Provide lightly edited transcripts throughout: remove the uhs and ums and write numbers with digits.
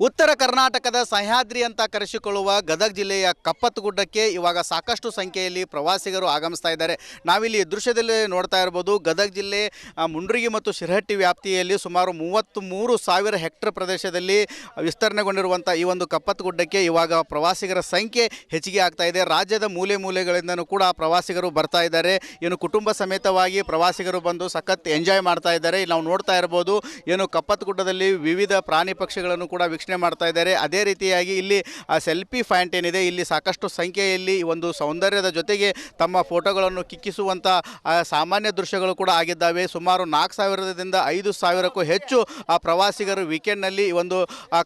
ಉತ್ತರ ಕರ್ನಾಟಕದ ಸಹ್ಯಾದ್ರಿ ಅಂತ ಕರೆಸಿಕೊಳ್ಳುವ ಗದಗ ಜಿಲ್ಲೆಯ ಕಪ್ಪತ್ತಗುಡ್ಡಕ್ಕೆ ಇವಾಗ ಸಾಕಷ್ಟು ಸಂಖ್ಯೆಯಲ್ಲಿ ಪ್ರವಾಸಿಗರು ಆಗಮಿಸ್ತಾ ಇದ್ದಾರೆ. ನಾವಿಲ್ಲಿ ದೃಶ್ಯದಲ್ಲಿ ನೋಡ್ತಾ ಇರಬಹುದು, ಗದಗ ಜಿಲ್ಲೆ ಮುಂಡ್ರಿಗಿ ಮತ್ತು ಶಿರಹಟ್ಟಿ ವ್ಯಾಪ್ತಿಯಲ್ಲಿ ಸುಮಾರು 33,000 ಹೆಕ್ಟೇರ್ ಪ್ರದೇಶದಲ್ಲಿ ವಿಸ್ತರಣೆಗೊಂಡಿರುವಂಥ ಈ ಒಂದು ಕಪ್ಪತ್ತಗುಡ್ಡಕ್ಕೆ ಇವಾಗ ಪ್ರವಾಸಿಗರ ಸಂಖ್ಯೆ ಹೆಚ್ಚಿಗೆ ಆಗ್ತಾ ಇದೆ. ರಾಜ್ಯದ ಮೂಲೆ ಮೂಲೆಗಳಿಂದನೂ ಕೂಡ ಪ್ರವಾಸಿಗರು ಬರ್ತಾ ಇದ್ದಾರೆ. ಏನು ಕುಟುಂಬ ಸಮೇತವಾಗಿ ಪ್ರವಾಸಿಗರು ಬಂದು ಸಖತ್ ಎಂಜಾಯ್ ಮಾಡ್ತಾ ಇದ್ದಾರೆ. ಇಲ್ಲಿ ನಾವು ನೋಡ್ತಾ ಇರಬಹುದು, ಏನು ಕಪ್ಪತ್ತಗುಡ್ಡದಲ್ಲಿ ವಿವಿಧ ಪ್ರಾಣಿ ಪಕ್ಷಿಗಳನ್ನು ಕೂಡ ವೀಕ್ಷಣೆ ಮಾಡ್ತಾ ಇದ್ದಾರೆ. ಅದೇ ರೀತಿಯಾಗಿ ಇಲ್ಲಿ ಸೆಲ್ಫಿ ಪಾಯಿಂಟ್ ಏನಿದೆ, ಇಲ್ಲಿ ಸಾಕಷ್ಟು ಸಂಖ್ಯೆಯಲ್ಲಿ ಒಂದು ಸೌಂದರ್ಯದ ಜೊತೆಗೆ ತಮ್ಮ ಫೋಟೋಗಳನ್ನು ಕಿಕ್ಕಿಸುವಂಥ ಸಾಮಾನ್ಯ ದೃಶ್ಯಗಳು ಕೂಡ ಆಗಿದ್ದಾವೆ. ಸುಮಾರು 4,000ದಿಂದ 5,000ಕ್ಕೂ ಹೆಚ್ಚು ಪ್ರವಾಸಿಗರು ವೀಕೆಂಡ್ನಲ್ಲಿ ಒಂದು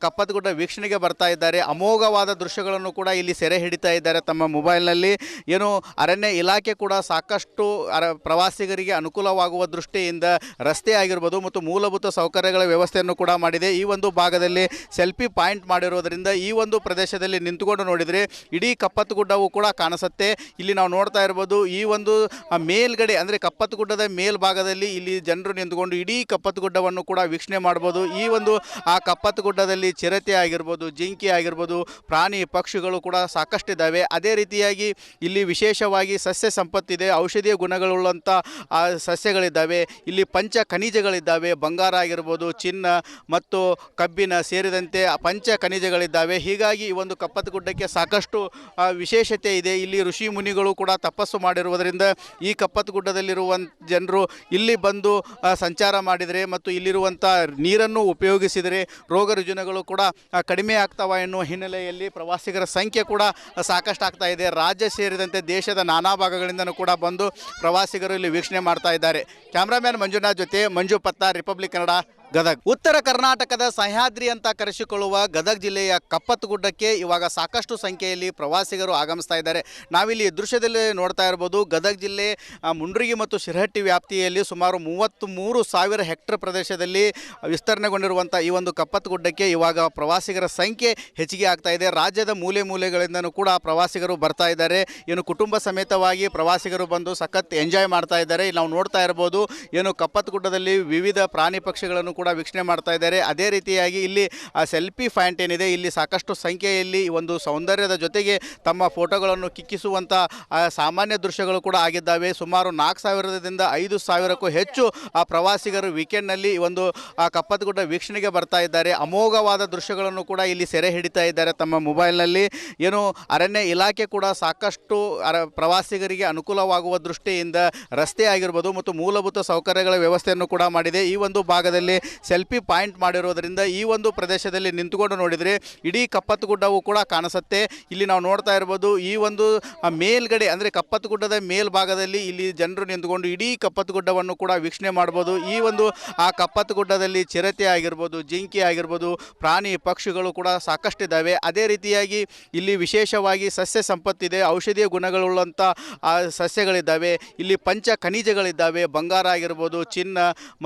ಕಪ್ಪತ್ತಗುಡ್ಡ ವೀಕ್ಷಣೆಗೆ ಬರ್ತಾ ಇದ್ದಾರೆ. ಅಮೋಘವಾದ ದೃಶ್ಯಗಳನ್ನು ಕೂಡ ಇಲ್ಲಿ ಸೆರೆ ಹಿಡಿತಾ ಇದ್ದಾರೆ ತಮ್ಮ ಮೊಬೈಲ್ನಲ್ಲಿ. ಏನು ಅರಣ್ಯ ಇಲಾಖೆ ಕೂಡ ಸಾಕಷ್ಟು ಪ್ರವಾಸಿಗರಿಗೆ ಅನುಕೂಲವಾಗುವ ದೃಷ್ಟಿಯಿಂದ ರಸ್ತೆ ಆಗಿರ್ಬೋದು ಮತ್ತು ಮೂಲಭೂತ ಸೌಕರ್ಯಗಳ ವ್ಯವಸ್ಥೆಯನ್ನು ಕೂಡ ಮಾಡಿದೆ. ಈ ಒಂದು ಭಾಗದಲ್ಲಿ ಸೆಲ್ಫಿ ಪಾಯಿಂಟ್ ಮಾಡಿರೋದರಿಂದ ಈ ಒಂದು ಪ್ರದೇಶದಲ್ಲಿ ನಿಂತುಕೊಂಡು ನೋಡಿದರೆ ಇಡೀ ಕಪ್ಪತ್ತಗುಡ್ಡವು ಕೂಡ ಕಾಣಿಸುತ್ತೆ. ಇಲ್ಲಿ ನಾವು ನೋಡ್ತಾ ಇರ್ಬೋದು, ಈ ಒಂದು ಮೇಲ್ಗಡೆ ಅಂದರೆ ಕಪ್ಪತ್ತಗುಡ್ಡದ ಮೇಲ್ಭಾಗದಲ್ಲಿ ಇಲ್ಲಿ ಜನರು ನಿಂತುಕೊಂಡು ಇಡೀ ಕಪ್ಪತ್ತಗುಡ್ಡವನ್ನು ಕೂಡ ವೀಕ್ಷಣೆ ಮಾಡ್ಬೋದು. ಈ ಒಂದು ಕಪ್ಪತ್ತಗುಡ್ಡದಲ್ಲಿ ಚಿರತೆ ಆಗಿರ್ಬೋದು, ಜಿಂಕೆ ಆಗಿರ್ಬೋದು, ಪ್ರಾಣಿ ಪಕ್ಷಿಗಳು ಕೂಡ ಸಾಕಷ್ಟಿದ್ದಾವೆ. ಅದೇ ರೀತಿಯಾಗಿ ಇಲ್ಲಿ ವಿಶೇಷವಾಗಿ ಸಸ್ಯ ಸಂಪತ್ತಿದೆ, ಔಷಧೀಯ ಗುಣಗಳುಳ್ಳಂಥ ಸಸ್ಯಗಳಿದ್ದಾವೆ. ಇಲ್ಲಿ ಪಂಚ ಖನಿಜಗಳಿದ್ದಾವೆ, ಬಂಗಾರ ಆಗಿರ್ಬೋದು, ಚಿನ್ನ ಮತ್ತು ಕಬ್ಬಿಣ ಸೇರಿದಂತೆ ಪಂಚ ಖನಿಜಗಳಿದ್ದಾವೆ. ಹೀಗಾಗಿ ಈ ಒಂದು ಕಪ್ಪತ್ತಗುಡ್ಡಕ್ಕೆ ಸಾಕಷ್ಟು ವಿಶೇಷತೆ ಇದೆ. ಇಲ್ಲಿ ಋಷಿ ಮುನಿಗಳು ಕೂಡ ತಪಸ್ಸು ಮಾಡಿರುವುದರಿಂದ ಈ ಕಪ್ಪತ್ತಗುಡ್ಡದಲ್ಲಿರುವ ಜನರು ಇಲ್ಲಿ ಬಂದು ಸಂಚಾರ ಮಾಡಿದರೆ ಮತ್ತು ಇಲ್ಲಿರುವಂಥ ನೀರನ್ನು ಉಪಯೋಗಿಸಿದರೆ ರೋಗ ರುಜಿನಗಳು ಕೂಡ ಕಡಿಮೆ ಆಗ್ತಾವ ಎನ್ನುವ ಹಿನ್ನೆಲೆಯಲ್ಲಿ ಪ್ರವಾಸಿಗರ ಸಂಖ್ಯೆ ಕೂಡ ಸಾಕಷ್ಟು ಆಗ್ತಾ ಇದೆ. ರಾಜ್ಯ ಸೇರಿದಂತೆ ದೇಶದ ನಾನಾ ಭಾಗಗಳಿಂದನೂ ಕೂಡ ಬಂದು ಪ್ರವಾಸಿಗರು ಇಲ್ಲಿ ವೀಕ್ಷಣೆ ಮಾಡ್ತಾ ಇದ್ದಾರೆ. ಕ್ಯಾಮ್ರಾಮ್ಯಾನ್ ಮಂಜುನಾಥ್ ಜೊತೆ ಮಂಜು ಪತ್ತ, ರಿಪಬ್ಲಿಕ್ ಕನ್ನಡ, ಗದಗ. ಉತ್ತರ ಕರ್ನಾಟಕದ ಸಹ್ಯಾದ್ರಿ ಅಂತ ಕರೆಸಿಕೊಳ್ಳುವ ಗದಗ ಜಿಲ್ಲೆಯ ಕಪ್ಪತ್ತಗುಡ್ಡಕ್ಕೆ ಇವಾಗ ಸಾಕಷ್ಟು ಸಂಖ್ಯೆಯಲ್ಲಿ ಪ್ರವಾಸಿಗರು ಆಗಮಿಸ್ತಾ ಇದ್ದಾರೆ. ನಾವಿಲ್ಲಿ ದೃಶ್ಯದಲ್ಲಿ ನೋಡ್ತಾ ಇರಬಹುದು, ಗದಗ ಜಿಲ್ಲೆ ಮುಂಡ್ರಿಗಿ ಮತ್ತು ಶಿರಹಟ್ಟಿ ವ್ಯಾಪ್ತಿಯಲ್ಲಿ ಸುಮಾರು 33,000 ಹೆಕ್ಟೇರ್ ಪ್ರದೇಶದಲ್ಲಿ ವಿಸ್ತರಣೆಗೊಂಡಿರುವಂಥ ಈ ಒಂದು ಕಪ್ಪತ್ತಗುಡ್ಡಕ್ಕೆ ಇವಾಗ ಪ್ರವಾಸಿಗರ ಸಂಖ್ಯೆ ಹೆಚ್ಚಿಗೆ ಆಗ್ತಾ ಇದೆ. ರಾಜ್ಯದ ಮೂಲೆ ಮೂಲೆಗಳಿಂದನೂ ಕೂಡ ಪ್ರವಾಸಿಗರು ಬರ್ತಾ ಇದ್ದಾರೆ. ಏನು ಕುಟುಂಬ ಸಮೇತವಾಗಿ ಪ್ರವಾಸಿಗರು ಬಂದು ಸಖತ್ ಎಂಜಾಯ್ ಮಾಡ್ತಾ ಇದ್ದಾರೆ. ಇಲ್ಲಿ ನಾವು ನೋಡ್ತಾ ಇರಬಹುದು, ಏನು ಕಪ್ಪತ್ತಗುಡ್ಡದಲ್ಲಿ ವಿವಿಧ ಪ್ರಾಣಿ ಪಕ್ಷಿಗಳನ್ನು ಕೂಡ ವೀಕ್ಷಣೆ ಮಾಡ್ತಾ ಇದ್ದಾರೆ. ಅದೇ ರೀತಿಯಾಗಿ ಇಲ್ಲಿ ಸೆಲ್ಫಿ ಪಾಯಿಂಟ್ ಏನಿದೆ, ಇಲ್ಲಿ ಸಾಕಷ್ಟು ಸಂಖ್ಯೆಯಲ್ಲಿ ಒಂದು ಸೌಂದರ್ಯದ ಜೊತೆಗೆ ತಮ್ಮ ಫೋಟೋಗಳನ್ನು ಕಿಕ್ಕಿಸುವಂಥ ಸಾಮಾನ್ಯ ದೃಶ್ಯಗಳು ಕೂಡ ಆಗಿದ್ದಾವೆ. ಸುಮಾರು 4,000ದಿಂದ 5,000ಕ್ಕೂ ಹೆಚ್ಚು ಪ್ರವಾಸಿಗರು ವೀಕೆಂಡ್ನಲ್ಲಿ ಒಂದು ಕಪ್ಪತ್ತಗುಡ್ಡ ವೀಕ್ಷಣೆಗೆ ಬರ್ತಾ ಇದ್ದಾರೆ. ಅಮೋಘವಾದ ದೃಶ್ಯಗಳನ್ನು ಕೂಡ ಇಲ್ಲಿ ಸೆರೆ ಹಿಡಿತಾ ಇದ್ದಾರೆ ತಮ್ಮ ಮೊಬೈಲ್ನಲ್ಲಿ. ಏನು ಅರಣ್ಯ ಇಲಾಖೆ ಕೂಡ ಸಾಕಷ್ಟು ಪ್ರವಾಸಿಗರಿಗೆ ಅನುಕೂಲವಾಗುವ ದೃಷ್ಟಿಯಿಂದ ರಸ್ತೆ ಆಗಿರ್ಬೋದು ಮತ್ತು ಮೂಲಭೂತ ಸೌಕರ್ಯಗಳ ವ್ಯವಸ್ಥೆಯನ್ನು ಕೂಡ ಮಾಡಿದೆ. ಈ ಒಂದು ಭಾಗದಲ್ಲಿ ಸೆಲ್ಫಿ ಪಾಯಿಂಟ್ ಮಾಡಿರೋದರಿಂದ ಈ ಒಂದು ಪ್ರದೇಶದಲ್ಲಿ ನಿಂತುಕೊಂಡು ನೋಡಿದರೆ ಇಡೀ ಕಪ್ಪತ್ತಗುಡ್ಡವು ಕೂಡ ಕಾಣಿಸುತ್ತೆ. ಇಲ್ಲಿ ನಾವು ನೋಡ್ತಾ ಇರ್ಬೋದು, ಈ ಒಂದು ಮೇಲ್ಗಡೆ ಅಂದರೆ ಕಪ್ಪತ್ತಗುಡ್ಡದ ಮೇಲ್ಭಾಗದಲ್ಲಿ ಇಲ್ಲಿ ಜನರು ನಿಂತುಕೊಂಡು ಇಡೀ ಕಪ್ಪತ್ತಗುಡ್ಡವನ್ನು ಕೂಡ ವೀಕ್ಷಣೆ ಮಾಡ್ಬೋದು. ಈ ಒಂದು ಕಪ್ಪತ್ತಗುಡ್ಡದಲ್ಲಿ ಚಿರತೆ ಆಗಿರ್ಬೋದು, ಜಿಂಕೆ ಆಗಿರ್ಬೋದು, ಪ್ರಾಣಿ ಪಕ್ಷಿಗಳು ಕೂಡ ಸಾಕಷ್ಟಿದ್ದಾವೆ. ಅದೇ ರೀತಿಯಾಗಿ ಇಲ್ಲಿ ವಿಶೇಷವಾಗಿ ಸಸ್ಯ ಸಂಪತ್ತಿದೆ, ಔಷಧೀಯ ಗುಣಗಳುಳ್ಳಂಥ ಸಸ್ಯಗಳಿದ್ದಾವೆ. ಇಲ್ಲಿ ಪಂಚ ಖನಿಜಗಳಿದ್ದಾವೆ, ಬಂಗಾರ ಆಗಿರ್ಬೋದು, ಚಿನ್ನ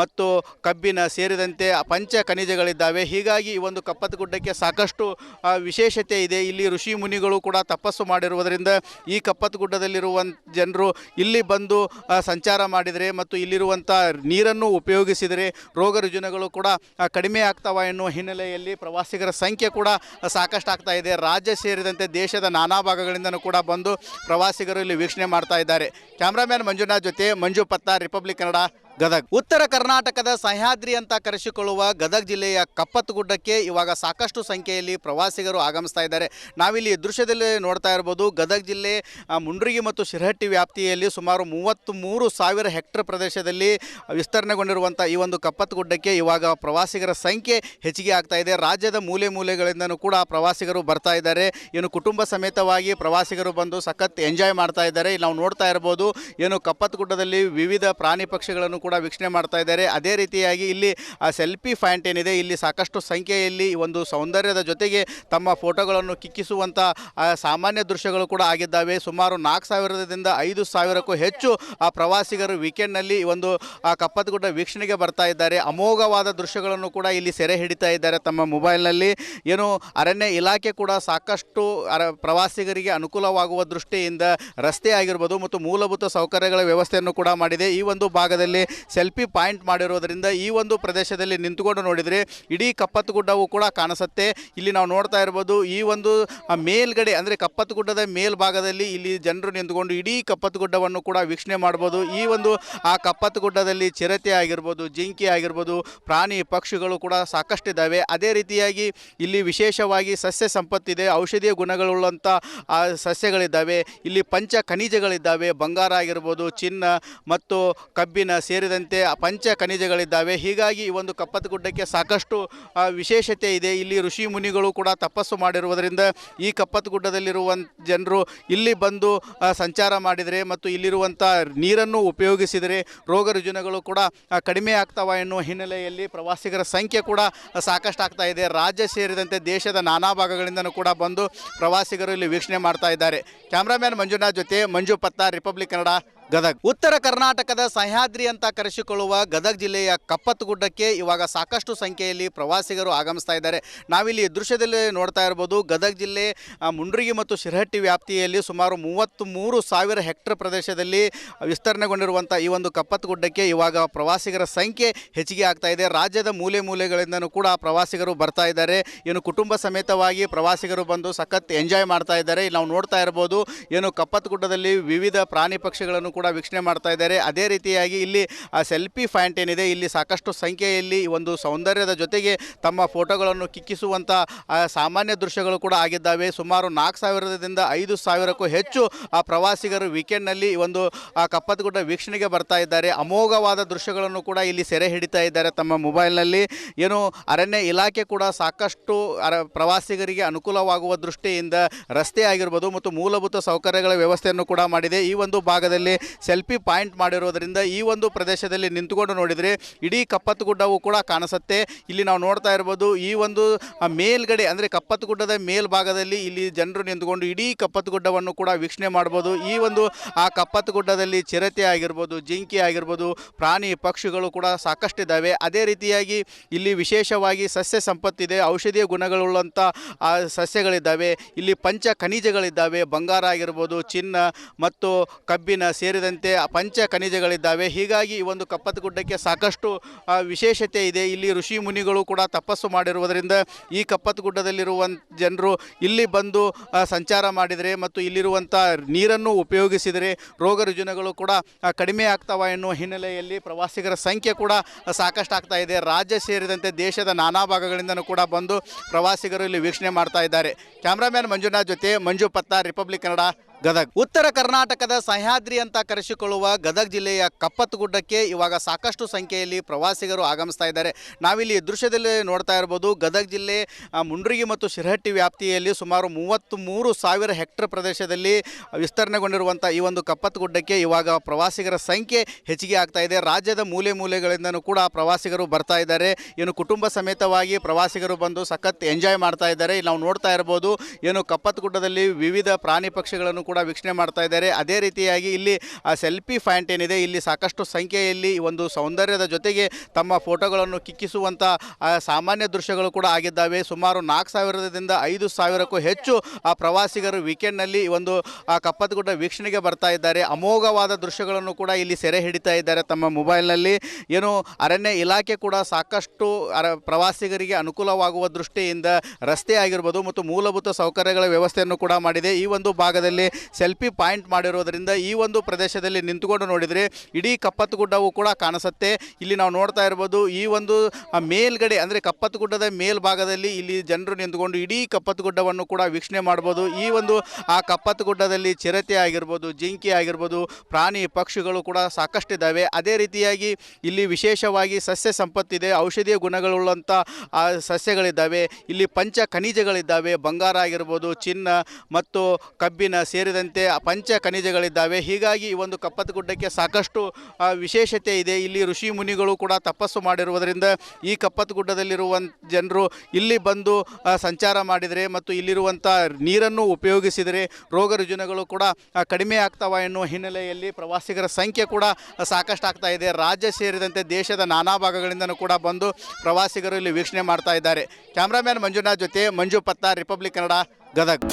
ಮತ್ತು ಕಬ್ಬಿಣ ಸೇರಿದಂತೆ ಪಂಚ ಖನಿಜಗಳಿದ್ದಾವೆ. ಹೀಗಾಗಿ ಈ ಒಂದು ಕಪ್ಪತ್ತಗುಡ್ಡಕ್ಕೆ ಸಾಕಷ್ಟು ವಿಶೇಷತೆ ಇದೆ. ಇಲ್ಲಿ ಋಷಿ ಮುನಿಗಳು ಕೂಡ ತಪಸ್ಸು ಮಾಡಿರುವುದರಿಂದ ಈ ಕಪ್ಪತ್ತಗುಡ್ಡದಲ್ಲಿರುವ ಜನರು ಇಲ್ಲಿ ಬಂದು ಸಂಚಾರ ಮಾಡಿದರೆ ಮತ್ತು ಇಲ್ಲಿರುವಂಥ ನೀರನ್ನು ಉಪಯೋಗಿಸಿದರೆ ರೋಗ ರುಜಿನಗಳು ಕೂಡ ಕಡಿಮೆ ಆಗ್ತಾವ ಎನ್ನುವ ಹಿನ್ನೆಲೆಯಲ್ಲಿ ಪ್ರವಾಸಿಗರ ಸಂಖ್ಯೆ ಕೂಡ ಸಾಕಷ್ಟು ಆಗ್ತಾ ಇದೆ. ರಾಜ್ಯ ಸೇರಿದಂತೆ ದೇಶದ ನಾನಾ ಭಾಗಗಳಿಂದನೂ ಕೂಡ ಬಂದು ಪ್ರವಾಸಿಗರು ಇಲ್ಲಿ ವೀಕ್ಷಣೆ ಮಾಡ್ತಾ ಇದ್ದಾರೆ. ಕ್ಯಾಮ್ರಾಮ್ಯಾನ್ ಮಂಜುನಾಥ್ ಜೊತೆ ಮಂಜು ಪತ್ತ, ರಿಪಬ್ಲಿಕ್ ಕನ್ನಡ, ಗದಗ. ಉತ್ತರ ಕರ್ನಾಟಕದ ಸಹ್ಯಾದ್ರಿ ಅಂತ ಕರೆಸಿಕೊಳ್ಳುವ ಗದಗ ಜಿಲ್ಲೆಯ ಕಪ್ಪತ್ತಗುಡ್ಡಕ್ಕೆ ಇವಾಗ ಸಾಕಷ್ಟು ಸಂಖ್ಯೆಯಲ್ಲಿ ಪ್ರವಾಸಿಗರು ಆಗಮಿಸ್ತಾ ಇದ್ದಾರೆ. ನಾವಿಲ್ಲಿ ದೃಶ್ಯದಲ್ಲಿ ನೋಡ್ತಾ ಇರಬಹುದು, ಗದಗ ಜಿಲ್ಲೆ ಮುಂಡ್ರಿಗಿ ಮತ್ತು ಶಿರಹಟ್ಟಿ ವ್ಯಾಪ್ತಿಯಲ್ಲಿ ಸುಮಾರು 33,000 ಹೆಕ್ಟೇರ್ ಪ್ರದೇಶದಲ್ಲಿ ವಿಸ್ತರಣೆಗೊಂಡಿರುವಂಥ ಈ ಒಂದು ಕಪ್ಪತ್ತಗುಡ್ಡಕ್ಕೆ ಇವಾಗ ಪ್ರವಾಸಿಗರ ಸಂಖ್ಯೆ ಹೆಚ್ಚಿಗೆ ಆಗ್ತಾ ಇದೆ. ರಾಜ್ಯದ ಮೂಲೆ ಮೂಲೆಗಳಿಂದನೂ ಕೂಡ ಪ್ರವಾಸಿಗರು ಬರ್ತಾ ಇದ್ದಾರೆ. ಏನು ಕುಟುಂಬ ಸಮೇತವಾಗಿ ಪ್ರವಾಸಿಗರು ಬಂದು ಸಖತ್ ಎಂಜಾಯ್ ಮಾಡ್ತಾ ಇದ್ದಾರೆ. ಇಲ್ಲಿ ನಾವು ನೋಡ್ತಾ ಇರಬಹುದು, ಏನು ಕಪ್ಪತ್ತಗುಡ್ಡದಲ್ಲಿ ವಿವಿಧ ಪ್ರಾಣಿ ಪಕ್ಷಿಗಳನ್ನು ಕೂಡ ವೀಕ್ಷಣೆ ಮಾಡ್ತಾ ಇದ್ದಾರೆ. ಅದೇ ರೀತಿಯಾಗಿ ಇಲ್ಲಿ ಸೆಲ್ಫಿ ಪಾಯಿಂಟ್ ಏನಿದೆ, ಇಲ್ಲಿ ಸಾಕಷ್ಟು ಸಂಖ್ಯೆಯಲ್ಲಿ ಒಂದು ಸೌಂದರ್ಯದ ಜೊತೆಗೆ ತಮ್ಮ ಫೋಟೋಗಳನ್ನು ಕಿಕ್ಕಿಸುವಂಥ ಸಾಮಾನ್ಯ ದೃಶ್ಯಗಳು ಕೂಡ ಆಗಿದ್ದಾವೆ. ಸುಮಾರು 4,000ದಿಂದ 5,000ಕ್ಕೂ ಹೆಚ್ಚು ಪ್ರವಾಸಿಗರು ವೀಕೆಂಡ್ನಲ್ಲಿ ಒಂದು ಕಪ್ಪತ್ತಗುಡ್ಡ ವೀಕ್ಷಣೆಗೆ ಬರ್ತಾ ಇದ್ದಾರೆ. ಅಮೋಘವಾದ ದೃಶ್ಯಗಳನ್ನು ಕೂಡ ಇಲ್ಲಿ ಸೆರೆ ಹಿಡಿತಾ ಇದ್ದಾರೆ ತಮ್ಮ ಮೊಬೈಲ್ನಲ್ಲಿ. ಏನು ಅರಣ್ಯ ಇಲಾಖೆ ಕೂಡ ಸಾಕಷ್ಟು ಪ್ರವಾಸಿಗರಿಗೆ ಅನುಕೂಲವಾಗುವ ದೃಷ್ಟಿಯಿಂದ ರಸ್ತೆ ಆಗಿರ್ಬೋದು ಮತ್ತು ಮೂಲಭೂತ ಸೌಕರ್ಯಗಳ ವ್ಯವಸ್ಥೆಯನ್ನು ಕೂಡ ಮಾಡಿದೆ. ಈ ಒಂದು ಭಾಗದಲ್ಲಿ ಸೆಲ್ಫಿ ಪಾಯಿಂಟ್ ಮಾಡಿರೋದ್ರಿಂದ ಈ ಒಂದು ಪ್ರದೇಶದಲ್ಲಿ ನಿಂತುಕೊಂಡು ನೋಡಿದರೆ ಇಡೀ ಕಪ್ಪತ್ತು ಗುಡ್ಡವು ಕೂಡ ಕಾಣಿಸುತ್ತೆ. ಇಲ್ಲಿ ನಾವು ನೋಡ್ತಾ ಇರ್ಬೋದು, ಈ ಒಂದು ಮೇಲ್ಗಡೆ ಅಂದರೆ ಕಪ್ಪತ್ತು ಗುಡ್ಡದ ಮೇಲ್ಭಾಗದಲ್ಲಿ ಇಲ್ಲಿ ಜನರು ನಿಂತುಕೊಂಡು ಇಡೀ ಕಪ್ಪತ್ತು ಗುಡ್ಡವನ್ನು ಕೂಡ ವೀಕ್ಷಣೆ ಮಾಡ್ಬೋದು. ಈ ಒಂದು ಆ ಕಪ್ಪತ್ತು ಗುಡ್ಡದಲ್ಲಿ ಚಿರತೆ ಆಗಿರ್ಬೋದು, ಜಿಂಕಿ ಆಗಿರ್ಬೋದು, ಪ್ರಾಣಿ ಪಕ್ಷಿಗಳು ಕೂಡ ಸಾಕಷ್ಟಿದ್ದಾವೆ. ಅದೇ ರೀತಿಯಾಗಿ ಇಲ್ಲಿ ವಿಶೇಷವಾಗಿ ಸಸ್ಯ ಸಂಪತ್ತಿದೆ, ಔಷಧೀಯ ಗುಣಗಳುಳ್ಳಂಥ ಸಸ್ಯಗಳಿದ್ದಾವೆ. ಇಲ್ಲಿ ಪಂಚ ಖನಿಜಗಳಿದ್ದಾವೆ, ಬಂಗಾರ ಆಗಿರ್ಬೋದು, ಚಿನ್ನ ಮತ್ತು ಕಬ್ಬಿಣ ಸೇರಿದಂತೆ ಪಂಚ ಖನಿಜಗಳಿದ್ದಾವೆ. ಹೀಗಾಗಿ ಈ ಒಂದು ಕಪ್ಪತ್ತು ಗುಡ್ಡಕ್ಕೆ ಸಾಕಷ್ಟು ವಿಶೇಷತೆ ಇದೆ. ಇಲ್ಲಿ ಋಷಿ ಮುನಿಗಳು ಕೂಡ ತಪಸ್ಸು ಮಾಡಿರುವುದರಿಂದ ಈ ಕಪ್ಪತ್ತು ಗುಡ್ಡದಲ್ಲಿರುವ ಜನರು ಇಲ್ಲಿ ಬಂದು ಸಂಚಾರ ಮಾಡಿದರೆ ಮತ್ತು ಇಲ್ಲಿರುವಂಥ ನೀರನ್ನು ಉಪಯೋಗಿಸಿದರೆ ರೋಗ ರುಜಿನಗಳು ಕೂಡ ಕಡಿಮೆ ಆಗ್ತಾವ ಎನ್ನುವ ಹಿನ್ನೆಲೆಯಲ್ಲಿ ಪ್ರವಾಸಿಗರ ಸಂಖ್ಯೆ ಕೂಡ ಸಾಕಷ್ಟು ಆಗ್ತಾ ಇದೆ. ರಾಜ್ಯ ಸೇರಿದಂತೆ ದೇಶದ ನಾನಾ ಭಾಗಗಳಿಂದಲೂ ಕೂಡ ಬಂದು ಪ್ರವಾಸಿಗರು ಇಲ್ಲಿ ವೀಕ್ಷಣೆ ಮಾಡ್ತಾ ಇದ್ದಾರೆ. ಕ್ಯಾಮ್ರಾಮ್ಯಾನ್ ಮಂಜುನಾಥ್ ಜೊತೆ ಮಂಜು ಪತ್ತಾರ್, ರಿಪಬ್ಲಿಕ್ ಕನ್ನಡ, ಗದಗ್. ಉತ್ತರ ಕರ್ನಾಟಕದ ಸಹ್ಯಾದ್ರಿ ಅಂತ ಕರೆಸಿಕೊಳ್ಳುವ ಗದಗ ಜಿಲ್ಲೆಯ ಕಪ್ಪತ್ತು ಗುಡ್ಡಕ್ಕೆ ಇವಾಗ ಸಾಕಷ್ಟು ಸಂಖ್ಯೆಯಲ್ಲಿ ಪ್ರವಾಸಿಗರು ಆಗಮಿಸ್ತಾ ಇದ್ದಾರೆ. ನಾವಿಲ್ಲಿ ದೃಶ್ಯದಲ್ಲಿ ನೋಡ್ತಾ ಇರ್ಬೋದು, ಗದಗ ಜಿಲ್ಲೆ ಮುಂಡ್ರಿಗಿ ಮತ್ತು ಶಿರಹಟ್ಟಿ ವ್ಯಾಪ್ತಿಯಲ್ಲಿ ಸುಮಾರು 33,000 ಹೆಕ್ಟರ್ ಪ್ರದೇಶದಲ್ಲಿ ವಿಸ್ತರಣೆಗೊಂಡಿರುವಂಥ ಈ ಒಂದು ಕಪ್ಪತ್ತು ಗುಡ್ಡಕ್ಕೆ ಇವಾಗ ಪ್ರವಾಸಿಗರ ಸಂಖ್ಯೆ ಹೆಚ್ಚಿಗೆ ಆಗ್ತಾ ಇದೆ. ರಾಜ್ಯದ ಮೂಲೆ ಮೂಲೆಗಳಿಂದನೂ ಕೂಡ ಪ್ರವಾಸಿಗರು ಬರ್ತಾ ಇದ್ದಾರೆ. ಏನು ಕುಟುಂಬ ಸಮೇತವಾಗಿ ಪ್ರವಾಸಿಗರು ಬಂದು ಸಖತ್ ಎಂಜಾಯ್ ಮಾಡ್ತಾ ಇದ್ದಾರೆ. ಇಲ್ಲಿ ನಾವು ನೋಡ್ತಾ ಇರ್ಬೋದು, ಏನು ಕಪ್ಪತ್ತು ಗುಡ್ಡದಲ್ಲಿ ವಿವಿಧ ಪ್ರಾಣಿ ಪಕ್ಷಿಗಳನ್ನು ಕೂಡ ವೀಕ್ಷಣೆ ಮಾಡ್ತಾ ಇದ್ದಾರೆ. ಅದೇ ರೀತಿಯಾಗಿ ಇಲ್ಲಿ ಸೆಲ್ಫಿ ಪಾಯಿಂಟ್ ಏನಿದೆ, ಇಲ್ಲಿ ಸಾಕಷ್ಟು ಸಂಖ್ಯೆಯಲ್ಲಿ ಒಂದು ಸೌಂದರ್ಯದ ಜೊತೆಗೆ ತಮ್ಮ ಫೋಟೋಗಳನ್ನು ಕಿಕ್ಕಿಸುವಂಥ ಸಾಮಾನ್ಯ ದೃಶ್ಯಗಳು ಕೂಡ ಆಗಿದ್ದಾವೆ. ಸುಮಾರು 4,000ದಿಂದ 5,000ಕ್ಕೂ ಹೆಚ್ಚು ಪ್ರವಾಸಿಗರು ವೀಕೆಂಡ್ನಲ್ಲಿ ಒಂದು ಕಪ್ಪತ್ತು ಗುಡ್ಡ ವೀಕ್ಷಣೆಗೆ ಬರ್ತಾ ಇದ್ದಾರೆ. ಅಮೋಘವಾದ ದೃಶ್ಯಗಳನ್ನು ಕೂಡ ಇಲ್ಲಿ ಸೆರೆ ಹಿಡಿತಾ ಇದ್ದಾರೆ ತಮ್ಮ ಮೊಬೈಲ್ನಲ್ಲಿ. ಏನು ಅರಣ್ಯ ಇಲಾಖೆ ಕೂಡ ಸಾಕಷ್ಟು ಪ್ರವಾಸಿಗರಿಗೆ ಅನುಕೂಲವಾಗುವ ದೃಷ್ಟಿಯಿಂದ ರಸ್ತೆ ಆಗಿರ್ಬೋದು ಮತ್ತು ಮೂಲಭೂತ ಸೌಕರ್ಯಗಳ ವ್ಯವಸ್ಥೆಯನ್ನು ಕೂಡ ಮಾಡಿದೆ. ಈ ಒಂದು ಭಾಗದಲ್ಲಿ ಸೆಲ್ಫಿ ಪಾಯಿಂಟ್ ಮಾಡಿರೋದ್ರಿಂದ ಈ ಒಂದು ಪ್ರದೇಶದಲ್ಲಿ ನಿಂತುಕೊಂಡು ನೋಡಿದರೆ ಇಡೀ ಕಪ್ಪತ್ತು ಗುಡ್ಡವು ಕೂಡ ಕಾಣಿಸುತ್ತೆ. ಇಲ್ಲಿ ನಾವು ನೋಡ್ತಾ ಇರ್ಬೋದು, ಈ ಒಂದು ಮೇಲ್ಗಡೆ ಅಂದರೆ ಕಪ್ಪತ್ತು ಗುಡ್ಡದ ಮೇಲ್ಭಾಗದಲ್ಲಿ ಇಲ್ಲಿ ಜನರು ನಿಂತುಕೊಂಡು ಇಡೀ ಕಪ್ಪತ್ತು ಗುಡ್ಡವನ್ನು ಕೂಡ ವೀಕ್ಷಣೆ ಮಾಡ್ಬೋದು. ಈ ಒಂದು ಆ ಕಪ್ಪತ್ತು ಗುಡ್ಡದಲ್ಲಿ ಚಿರತೆ ಆಗಿರ್ಬೋದು, ಜಿಂಕಿ ಆಗಿರ್ಬೋದು, ಪ್ರಾಣಿ ಪಕ್ಷಿಗಳು ಕೂಡ ಸಾಕಷ್ಟಿದ್ದಾವೆ. ಅದೇ ರೀತಿಯಾಗಿ ಇಲ್ಲಿ ವಿಶೇಷವಾಗಿ ಸಸ್ಯ ಸಂಪತ್ತಿದೆ, ಔಷಧೀಯ ಗುಣಗಳುಳ್ಳಂಥ ಸಸ್ಯಗಳಿದ್ದಾವೆ. ಇಲ್ಲಿ ಪಂಚ ಖನಿಜಗಳಿದ್ದಾವೆ, ಬಂಗಾರ ಆಗಿರ್ಬೋದು, ಚಿನ್ನ ಮತ್ತು ಕಬ್ಬಿಣ ಸೇರಿದಂತೆ ಪಂಚ ಖನಿಜಗಳಿದ್ದಾವೆ. ಹೀಗಾಗಿ ಈ ಒಂದು ಕಪ್ಪತ್ತು ಗುಡ್ಡಕ್ಕೆ ಸಾಕಷ್ಟು ವಿಶೇಷತೆ ಇದೆ. ಇಲ್ಲಿ ಋಷಿ ಮುನಿಗಳು ಕೂಡ ತಪಸ್ಸು ಮಾಡಿರುವುದರಿಂದ ಈ ಕಪ್ಪತ್ತು ಗುಡ್ಡದಲ್ಲಿರುವ ಜನರು ಇಲ್ಲಿ ಬಂದು ಸಂಚಾರ ಮಾಡಿದರೆ ಮತ್ತು ಇಲ್ಲಿರುವಂಥ ನೀರನ್ನು ಉಪಯೋಗಿಸಿದರೆ ರೋಗ ರುಜಿನಗಳು ಕೂಡ ಕಡಿಮೆ ಆಗ್ತಾವ ಎನ್ನುವ ಹಿನ್ನೆಲೆಯಲ್ಲಿ ಪ್ರವಾಸಿಗರ ಸಂಖ್ಯೆ ಕೂಡ ಸಾಕಷ್ಟು ಆಗ್ತಾ ಇದೆ. ರಾಜ್ಯ ಸೇರಿದಂತೆ ದೇಶದ ನಾನಾ ಭಾಗಗಳಿಂದಲೂ ಕೂಡ ಬಂದು ಪ್ರವಾಸಿಗರು ಇಲ್ಲಿ ವೀಕ್ಷಣೆ ಮಾಡ್ತಾ ಇದ್ದಾರೆ. ಕ್ಯಾಮ್ರಾಮ್ಯಾನ್ ಮಂಜುನಾಥ್ ಜೊತೆ ಮಂಜು ಪತ್ತಾರ್, ರಿಪಬ್ಲಿಕ್ ಕನ್ನಡ, ಗದಗ್. ಉತ್ತರ ಕರ್ನಾಟಕದ ಸಹ್ಯಾದ್ರಿ ಅಂತ ಕರೆಸಿಕೊಳ್ಳುವ ಗದಗ ಜಿಲ್ಲೆಯ ಕಪ್ಪತ್ತು ಗುಡ್ಡಕ್ಕೆ ಇವಾಗ ಸಾಕಷ್ಟು ಸಂಖ್ಯೆಯಲ್ಲಿ ಪ್ರವಾಸಿಗರು ಆಗಮಿಸ್ತಾ ಇದ್ದಾರೆ. ನಾವಿಲ್ಲಿ ದೃಶ್ಯದಲ್ಲಿ ನೋಡ್ತಾ ಇರ್ಬೋದು, ಗದಗ ಜಿಲ್ಲೆ ಮುಂಡ್ರಿಗಿ ಮತ್ತು ಶಿರಹಟ್ಟಿ ವ್ಯಾಪ್ತಿಯಲ್ಲಿ ಸುಮಾರು 33,000 ಹೆಕ್ಟರ್ ಪ್ರದೇಶದಲ್ಲಿ ವಿಸ್ತರಣೆಗೊಂಡಿರುವಂಥ ಈ ಒಂದು ಕಪ್ಪತ್ತು ಗುಡ್ಡಕ್ಕೆ ಇವಾಗ ಪ್ರವಾಸಿಗರ ಸಂಖ್ಯೆ ಹೆಚ್ಚಿಗೆ ಆಗ್ತಾ ಇದೆ. ರಾಜ್ಯದ ಮೂಲೆ ಮೂಲೆಗಳಿಂದನೂ ಕೂಡ ಪ್ರವಾಸಿಗರು ಬರ್ತಾ ಇದ್ದಾರೆ. ಏನು ಕುಟುಂಬ ಸಮೇತವಾಗಿ ಪ್ರವಾಸಿಗರು ಬಂದು ಸಖತ್ ಎಂಜಾಯ್ ಮಾಡ್ತಾ ಇದ್ದಾರೆ. ಇಲ್ಲಿ ನಾವು ನೋಡ್ತಾ ಇರ್ಬೋದು, ಏನು ಕಪ್ಪತ್ತು ಗುಡ್ಡದಲ್ಲಿ ವಿವಿಧ ಪ್ರಾಣಿ ಪಕ್ಷಿಗಳನ್ನು ಕೂಡ ವೀಕ್ಷಣೆ ಮಾಡ್ತಾ ಇದ್ದಾರೆ. ಅದೇ ರೀತಿಯಾಗಿ ಇಲ್ಲಿ ಸೆಲ್ಫಿ ಪಾಯಿಂಟ್ ಏನಿದೆ, ಇಲ್ಲಿ ಸಾಕಷ್ಟು ಸಂಖ್ಯೆಯಲ್ಲಿ ಒಂದು ಸೌಂದರ್ಯದ ಜೊತೆಗೆ ತಮ್ಮ ಫೋಟೋಗಳನ್ನು ಕಿಕ್ಕಿಸುವಂಥ ಸಾಮಾನ್ಯ ದೃಶ್ಯಗಳು ಕೂಡ ಆಗಿದ್ದಾವೆ. ಸುಮಾರು 4,000ದಿಂದ 5,000ಕ್ಕೂ ಹೆಚ್ಚು ಪ್ರವಾಸಿಗರು ವೀಕೆಂಡ್ನಲ್ಲಿ ಒಂದು ಕಪ್ಪತ್ತು ಗುಡ್ಡ ವೀಕ್ಷಣೆಗೆ ಬರ್ತಾ ಇದ್ದಾರೆ. ಅಮೋಘವಾದ ದೃಶ್ಯಗಳನ್ನು ಕೂಡ ಇಲ್ಲಿ ಸೆರೆ ಹಿಡಿತಾ ಇದ್ದಾರೆ ತಮ್ಮ ಮೊಬೈಲ್ನಲ್ಲಿ. ಏನು ಅರಣ್ಯ ಇಲಾಖೆ ಕೂಡ ಸಾಕಷ್ಟು ಪ್ರವಾಸಿಗರಿಗೆ ಅನುಕೂಲವಾಗುವ ದೃಷ್ಟಿಯಿಂದ ರಸ್ತೆ ಆಗಿರ್ಬೋದು ಮತ್ತು ಮೂಲಭೂತ ಸೌಕರ್ಯಗಳ ವ್ಯವಸ್ಥೆಯನ್ನು ಕೂಡ ಮಾಡಿದೆ. ಈ ಒಂದು ಭಾಗದಲ್ಲಿ ಸೆಲ್ಫಿ ಪಾಯಿಂಟ್ ಮಾಡಿರೋದ್ರಿಂದ ಈ ಒಂದು ಪ್ರದೇಶದಲ್ಲಿ ನಿಂತುಕೊಂಡು ನೋಡಿದರೆ ಇಡೀ ಕಪ್ಪತ್ತು ಗುಡ್ಡವು ಕೂಡ ಕಾಣಿಸುತ್ತೆ. ಇಲ್ಲಿ ನಾವು ನೋಡ್ತಾ ಇರ್ಬೋದು, ಈ ಒಂದು ಮೇಲ್ಗಡೆ ಅಂದರೆ ಕಪ್ಪತ್ತು ಗುಡ್ಡದ ಮೇಲ್ಭಾಗದಲ್ಲಿ ಇಲ್ಲಿ ಜನರು ನಿಂತುಕೊಂಡು ಇಡೀ ಕಪ್ಪತ್ತು ಗುಡ್ಡವನ್ನು ಕೂಡ ವೀಕ್ಷಣೆ ಮಾಡ್ಬೋದು. ಈ ಒಂದು ಆ ಕಪ್ಪತ್ತು ಗುಡ್ಡದಲ್ಲಿ ಚಿರತೆ ಆಗಿರ್ಬೋದು, ಜಿಂಕಿ ಆಗಿರ್ಬೋದು, ಪ್ರಾಣಿ ಪಕ್ಷಿಗಳು ಕೂಡ ಸಾಕಷ್ಟಿದ್ದಾವೆ. ಅದೇ ರೀತಿಯಾಗಿ ಇಲ್ಲಿ ವಿಶೇಷವಾಗಿ ಸಸ್ಯ ಸಂಪತ್ತಿದೆ, ಔಷಧೀಯ ಗುಣಗಳುಳ್ಳಂಥ ಸಸ್ಯಗಳಿದ್ದಾವೆ. ಇಲ್ಲಿ ಪಂಚ ಖನಿಜಗಳಿದ್ದಾವೆ, ಬಂಗಾರ ಆಗಿರ್ಬೋದು, ಚಿನ್ನ ಮತ್ತು ಕಬ್ಬಿಣ ಸೇರಿದಂತೆ ಪಂಚ ಖನಿಜಗಳಿದ್ದಾವೆ. ಹೀಗಾಗಿ ಈ ಒಂದು ಕಪ್ಪತ್ತು ಗುಡ್ಡಕ್ಕೆ ಸಾಕಷ್ಟು ವಿಶೇಷತೆ ಇದೆ. ಇಲ್ಲಿ ಋಷಿ ಮುನಿಗಳು ಕೂಡ ತಪಸ್ಸು ಮಾಡಿರುವುದರಿಂದ ಈ ಕಪ್ಪತ್ತು ಗುಡ್ಡದಲ್ಲಿರುವ ಜನರು ಇಲ್ಲಿ ಬಂದು ಸಂಚಾರ ಮಾಡಿದರೆ ಮತ್ತು ಇಲ್ಲಿರುವಂಥ ನೀರನ್ನು ಉಪಯೋಗಿಸಿದರೆ ರೋಗ ರುಜಿನಗಳು ಕೂಡ ಕಡಿಮೆ ಆಗ್ತಾವ ಎನ್ನುವ ಹಿನ್ನೆಲೆಯಲ್ಲಿ ಪ್ರವಾಸಿಗರ ಸಂಖ್ಯೆ ಕೂಡ ಸಾಕಷ್ಟು ಆಗ್ತಾ ಇದೆ. ರಾಜ್ಯ ಸೇರಿದಂತೆ ದೇಶದ ನಾನಾ ಭಾಗಗಳಿಂದಲೂ ಕೂಡ ಬಂದು ಪ್ರವಾಸಿಗರು ಇಲ್ಲಿ ವೀಕ್ಷಣೆ ಮಾಡ್ತಾ ಇದ್ದಾರೆ. ಕ್ಯಾಮ್ರಾಮ್ಯಾನ್ ಮಂಜುನಾಥ್ ಜೊತೆ ಮಂಜು ಪತ್ತಾರ್, ರಿಪಬ್ಲಿಕ್ ಕನ್ನಡ, ಗದಗ್.